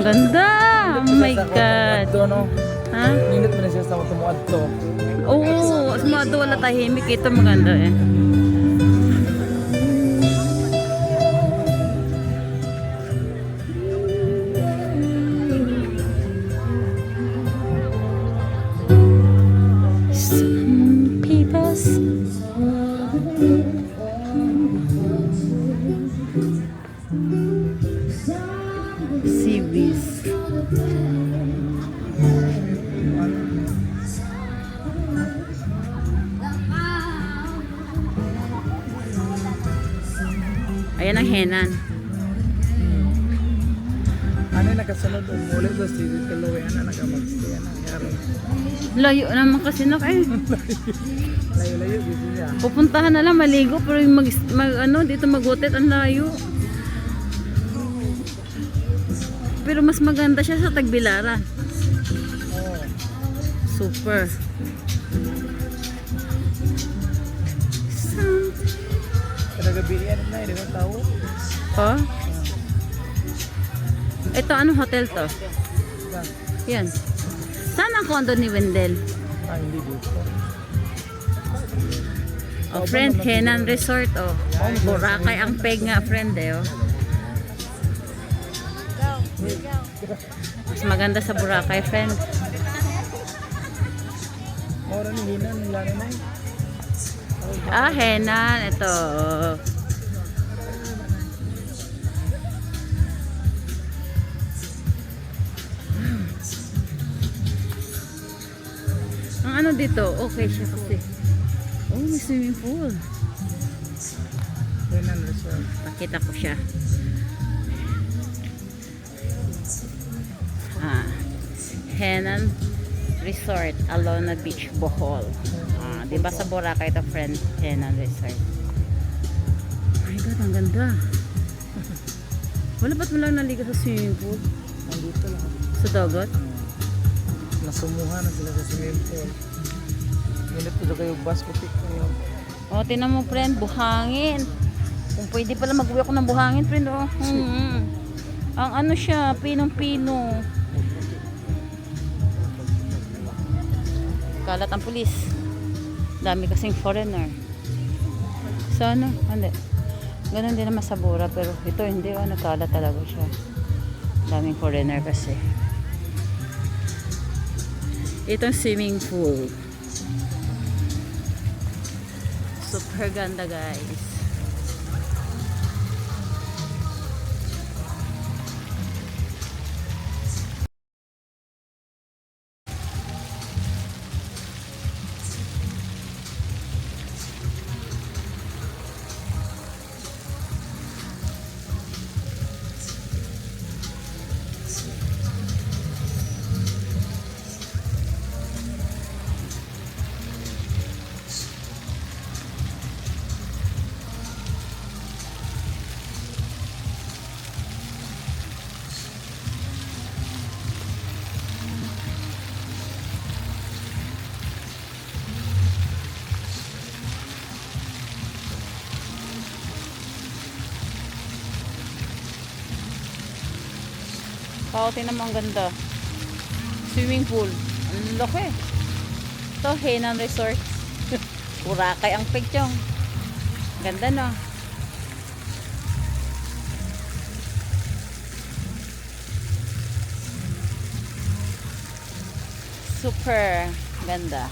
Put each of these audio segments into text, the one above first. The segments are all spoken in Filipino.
Ganda! Oh my God! Ha? Nindot mo na siya sa tumuad to. Oo, sumado wala tahimik. Ito maganda eh. Some people's seaweeds. Ayan ang henan. Ano yung nakasunod umulit sa City Kaluwi na nakamagstay na nangyari. Layo naman kasi na eh. Layo-layo dito siya. Pupuntahan na lang maligo pero yung ano dito magutit ang layo. Pero mas maganda siya sa Tagbilaran. Oo. Super. Kadagabihan na hindi mo tao. Oh? Ito anong hotel to? Ba? Yan. Saan ang condo ni Wendell? Ah, hindi dito. Oh, friend, Henan Resort, oh. Boracay ang peg nga, friend, eh, oh. Mas maganda sa Boracay, friend. Mora ni Hina, nila na eh. Ah, Henan, ito, oh. Ang ano dito, okay siya kasi. Oh, may swimming pool. Henan Resort. Pakita ko siya. Ah, Henan Resort, Alona Beach, Bohol. Ah, 'di ba sa Boracay ito, friend? Henan Resort. Oh my God, ang ganda. Wala ba't mo lang naligo sa swimming pool? Nandito lang. Sa dagat? Nasumuhan na sila sa swimming pool. Ngunit ito kayo bus putik kayo. Oh, tinan mo, friend, buhangin. Kung pwede pala mag-uwi ako ng buhangin, friend, oh. Ang ano siya, pinong-pino. Kalat ang pulis. Dami kasing foreigner. So ano? Hindi. Ganun din naman sa Bora, pero ito hindi, oh, nagkalat talaga siya. Daming foreigner kasi. Itong swimming pool. Super ganda, guys. Oh, tingnan mo ang ganda. Swimming pool. Ang laki. Ito, Henan Resort. Boracay ang picture. Ganda, no? Super ganda.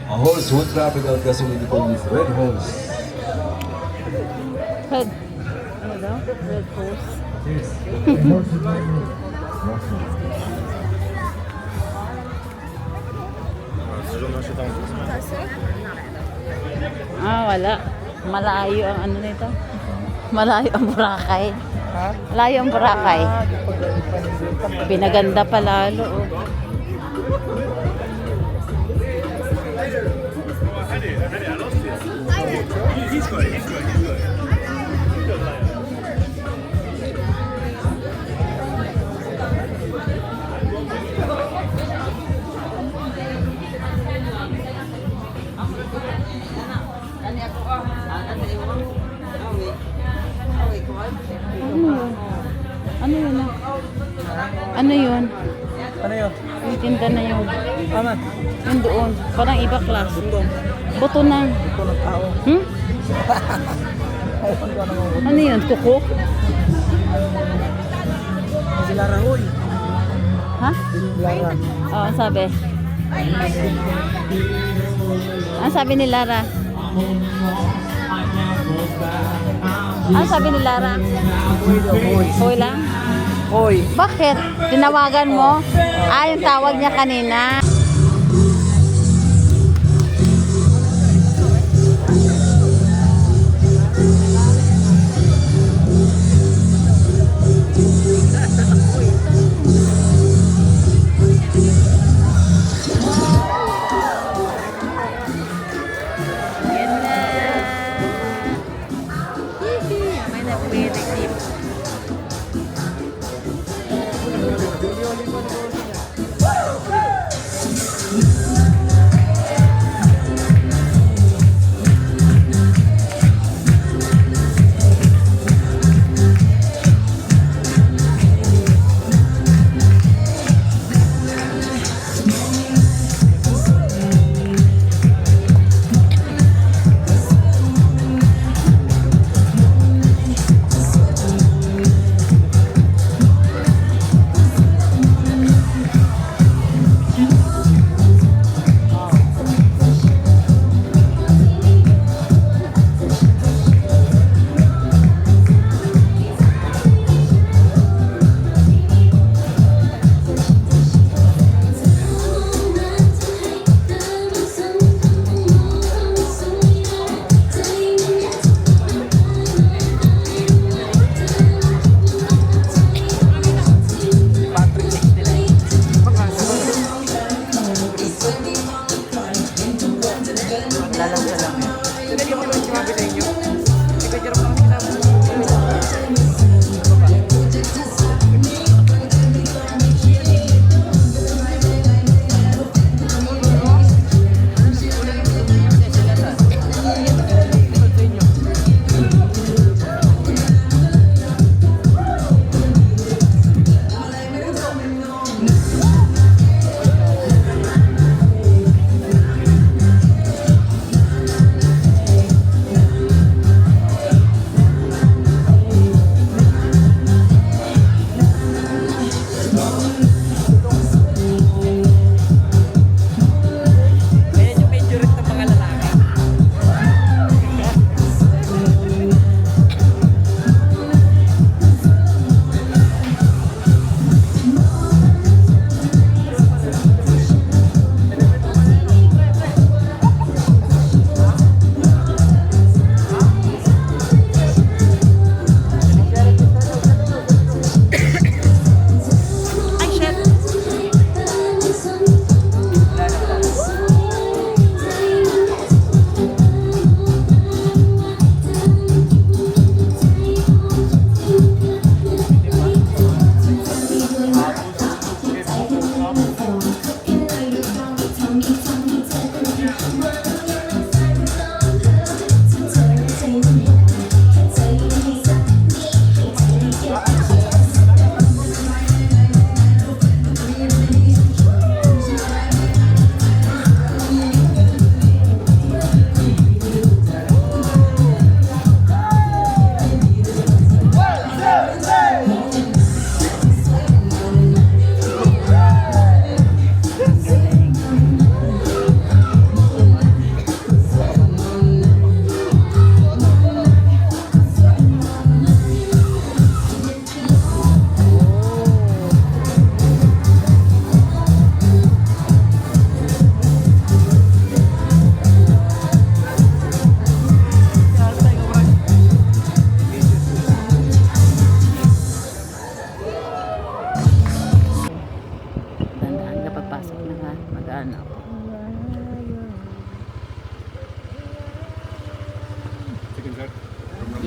Arroz muito rápido ao gasolina com Red Horse. Red. Ano daw? Red Horse. Wala. Malayo ang ano nito. Malayo ang Boracay. Ha? Malayo ang Boracay. Pinaganda pa lalo. Oh. Ano yun? Ano yun? Yung tinda na yun. Tama. Yung doon. Parang iba klase. Buto. Buto ng... Buto ng tao. Hmm? Ayun ko ano mo. Ano yun? Kuko? Sila Rahoy. Ha? Lara. Oo, ang sabi. Ang sabi ni Lara? Ano sabi ni Lara? Hoy daw, hoy. Hoy lang? Hoy. Bakit? Tinawagan mo? Ah, yung tawag niya kanina. Yan na. Hihi, may nagpwede tip.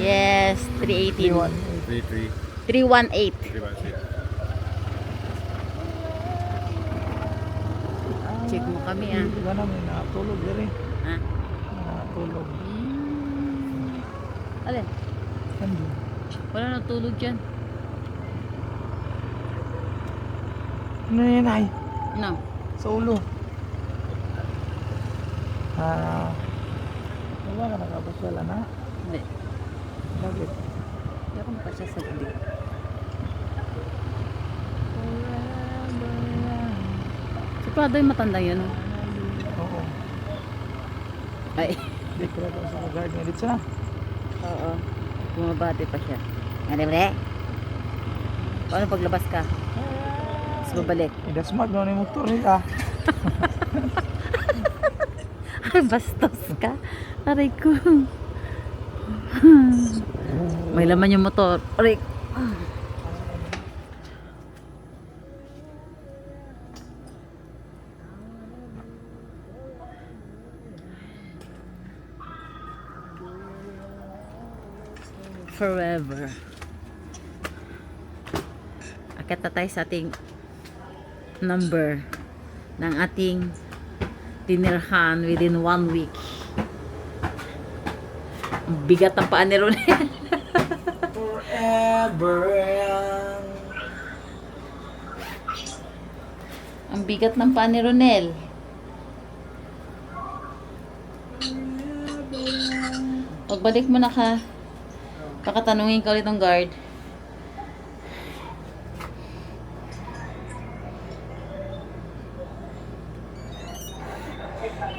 Yes, 318. 318. Check mo kami ah. Iba na may nakatulog diri. Ha? Nakatulog. Alin? Ano? Wala natulog dyan. Ano yan ay? No. Sa ulo. Wala ka nakapasyala na? Hindi. Bakit? Hindi ako mapasya sa gabi. Si Prado yung matanda yun. Oh. Oo. Ay. Hindi ko lang sa guard niya dito na. Oo. Bumabati pa siya. Ano ba? Paano paglabas ka? Tapos babalik. Idasmag na yung motor nila. Ay, bastos ka. Aray ko. May laman yung motor. Aray. Forever. Akit na tayo sa ating number ng ating tinirhan within 1 week. Ang bigat ng paa ni Ronel. Forever. Ang bigat ng paa ni Ronel. Pagbalik mo na ka, pakatanungin ka ulit ng guard.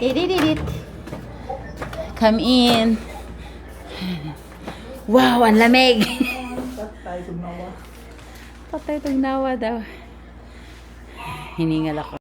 Didididit. Come in. Wow, ang lamig. Patay, tugnawa. Patay tugnawa daw. Hiningal ako.